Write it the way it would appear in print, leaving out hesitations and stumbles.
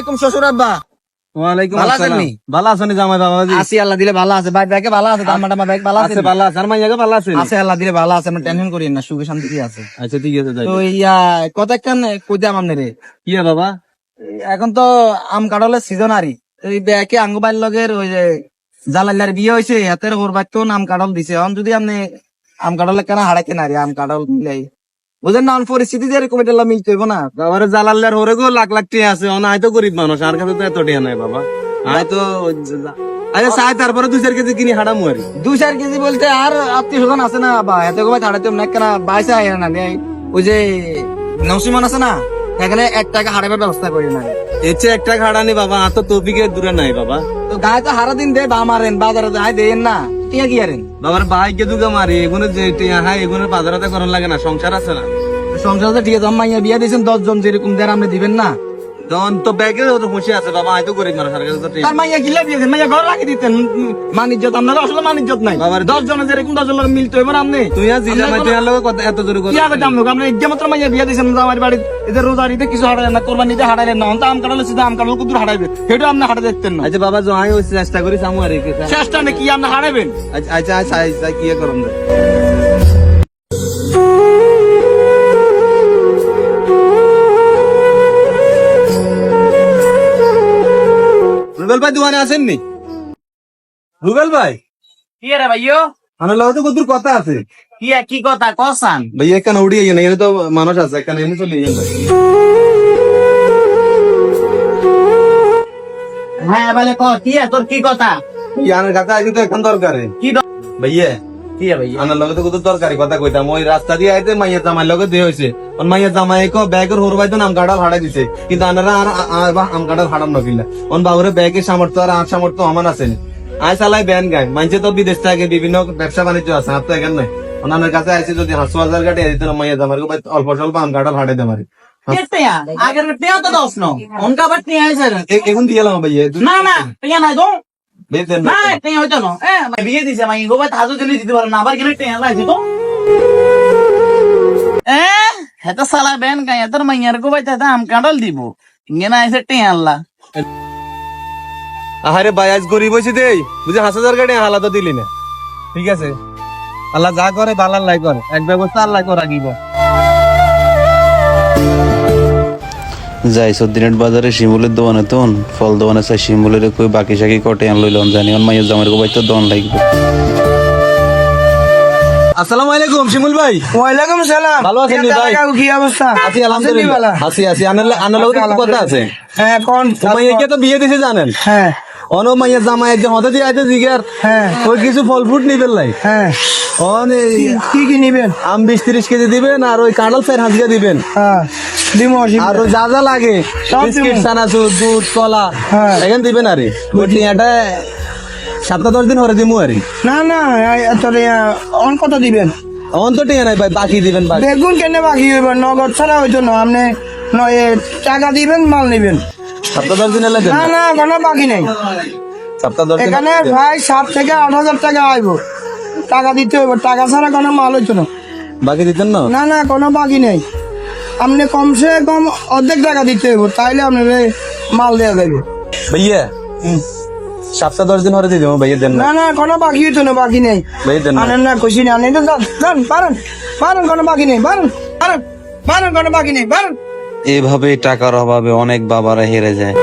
আলাইকুম শ্বশুর আব্বা। ওয়ালাইকুম ভালো আসসালাম। আছেননি? ভালো আছেন জামাই বাবাজি? আছি আল্লাহ দিলে ভালো আছে। ভাই ব্যাগে ভালো আছে? দাম মাটামা ব্যাগ ভালো আছে? আছে ভালো আছে। আর মাইয়াকে ভালো আছে? আছে আল্লাহ দিলে ভালো আছে, আমরা টেনশন করি না, সুখে শান্তি আছে। আচ্ছা ঠিক আছে যাই। তো কত একখান কইতাম আপনারে, কি বাবা? এখন তো আম কাঁঠালের সিজন আরি, এই ব্যাগে আঙ্গুবাইল লগের ওই যে জালাইলার বিয়ে হয়েছে, হাতের ওর বাচ্চা আম কাঁঠাল দিছে। এখন যদি আপনি আম কাঁঠালের কেন হারাইতে না রে, আম কাঁঠাল মিলাই বুঝেন না, পরিস্থিতি যে এরকম এটা মিলতে হইব না। বাবার জালাল্লার হরে গো লাখ লাখ টিয়া আছে, অন আয় তো গরিব মানুষ, আর কাছে তো এত টিয়া নাই বাবা। আয় তো আচ্ছা চাই, তারপরে 2-4 কেজি কিনি হাঁটামু আর। 2-4 কেজি বলতে আর আত্মীয় স্বজন আছে না বা এত গোবাই হারাইতে না কেন, বাইসা আয় না নেই। ওই যে নসিমান আছে না, এখানে 1 টাকা হারাবার ব্যবস্থা করি না। এসে একটা খাড়ানি বাবা, আর তো তৌফিকের দূরে নাই বাবা। তো গায়ে তো হারা দিন দে বা মারেন, বাজারে যাই দেন না, টিয়া কি আরেন? বাবার ভাইকে দুগা মারি, এগুলো যে টিয়া হয় এগুলো বাজারাতে করার লাগে না, সংসার আছে না। সংসার তো ঠিক আছে, মাইয়া বিয়া দিয়েছেন 10 জন, যেরকম দেন আপনি দিবেন না। তখন তো ব্যাগে খুশি আছে বাবা, আয় তো গরিব মানুষ, আর কাছে তো টিয়া। তার মাইয়া গিলা দিয়েছেন, মাইয়া ঘর রাখি দিতেন। মানিজ্যত আপনার আসলে মানিজ্যত নাই। বাবার 10 জনের যেরকম 10 জনের মিলতে হইব না আপনি। তুই আর জিলা মাই তুই আর লোক কত এত জোরে কথা। কি হবে দাম লোক, আপনি ইজ্জামাত্র মাইয়া বিয়া দিয়েছেন আমার বাড়ি, এদের রোজারিতে কিছু হারালেন না, কোরবানিতে হারালেন না, অন্ত আম কাটালে সিধা আম কাটাল কুদুর হারাইবে, সেটা আপনি হারা দেখতেন না। আচ্ছা বাবা জয় হইছে, চেষ্টা করি সামু আর কি। চেষ্টা নাকি আপনি হারাবেন? আচ্ছা আচ্ছা আচ্ছা কি করুন। রুবেল ভাই দোকানে আসেননি? রুবেল ভাই কি রে ভাইও, আমার লগে তো কত কথা আছে। কি কথা কসান? ভাই এখানে উড়িয়ে গেছে, এখানে তো মানুষ আছে, এখানে এমনি চলে যান। হ্যাঁ বলে ক, কি তোর কি কথা? ইয়ানের কাছে আইতে তো এখন দরকারে। কি ভাইয়া কি ভাই? আমার লগে তো কত দরকারি কথা কইতাম, ওই রাস্তা দিয়ে আইতে মাইয়া জামাই লগে দিয়ে হইছে। ওন মাইয়া জামাই কো ব্যাগের হরবাই তো নাম কাটাল হাড়াই দিছে, কিন্তু আনারা আর আম কাটাল হাড়াম নকিলা। ওন বাবুরে ব্যাগের সামর্থ্য আর আর সামর্থ্য আমার আছে। আয় চালাই ব্যান গায়, মানছে তো বিদেশ থেকে বিভিন্ন ব্যবসা বাণিজ্য আছে, আর তো এখানে নাই। ওনার কাছে আইছে যদি 5,000 কাটে দিত না, মাইয়া জামাই অল্প স্বল্প আম কাটাল হাড়াই দে মারি। আগের টিয়া তো দশ ন, অনকা আবার টিয়া আছে এখন দিয়ে এলাম ভাইয়া। না না, টিয়া নাই তো বেদেন না, টিয়া হইতো না। বিয়ে দিছে মাই গোবাই হাজু দিলে দিতে পারে না, আবার গেলে টিয়া লাগছে তো। হেতা সালা বেন গায় তোর মাইয়ার গোবাই তা আম কাঁঠাল দিব, ইঙ্গেনা আইছে টিয়া আল্লাহ। আরে ভাই আজ গরিব হয়েছে দেই বুঝে 5,000 কাটে হালা তো দিলি না। ঠিক আছে, আল্লাহ যা করে ভালো আল্লাহ করে, এক ব্যবস্থা আল্লাহ করে রাখিব। যাই সদ্দিনের বাজারে শিমুলের দোকানে তো ফল দোকানে চাই শিমুলের কই বাকি সাকি কটে আন লইলাম, জানি অন মাইয়ের জামাইর গোবাই তো দন লাগবে। আসসালামু আলাইকুম শিমুল ভাই। ওয়ালাইকুম সালাম। ভালো আছেন ভাই? কি অবস্থা? আছি আলহামদুলিল্লাহ। আছি আনার লগে তো কথা আছে। হ্যাঁ কোন মাইয়াকে তো বিয়ে দিছে জানেন? হ্যাঁ অনো মাইয়া জামাই যে হতে দিয়ে আইতে জিগার, হ্যাঁ ওই কিছু ফল ফ্রুট নিবেন লাই। হ্যাঁ, অন কি নিবেন? আম 20-30 কেজি দিবেন, আর ওই কাঁঠাল 4-5 দিবেন। হ্যাঁ দিমো, আর ওই যা যা লাগে সব বিস্কিট, দিমু। চানাচুর, দুধ, কলা হ্যাঁ। এখানে দিবেন। আরে ওই টিয়াটা 7-10 দিন হরে দিমু আরে। না না, তোর অন কত দিবেন? অন তো টিয়া নাই ভাই, বাকি দিবেন ভাই। বেগুন কেন বাকি হইব? নগদ ছাড়া হইতো না, আপনি টাকা দিবেন, মাল নিবেন। 7-10 দিন এলে দেন। না না, কোনো বাকি নেই 7-10 দিন এখানে ভাই। 7 থেকে 8,000 টাকা আইব, টাকা দিতে হইব, টাকা ছাড়া কোনো মাল হইতো না। বাকি দিতেন না? না না, কোনো বাকি নেই, আপনি কমসে কম অর্ধেক টাকা দিতে হইব, তাইলে আপনার মাল দেওয়া যাবে। ভাইয়া 7-10 দিন হরে দিয়ে দেবো ভাইয়া, দেন না? না না, কোনো বাকি হইতো না, বাকি নেই। ভাইয়া দেন না? আনেন না, খুশি না আনেন, যান পারেন, কোনো বাকি নেই, পারেন কোনো বাকি নেই, পারেন। এভাবে টাকার অভাবে অনেক বাবারা হেরে যায়।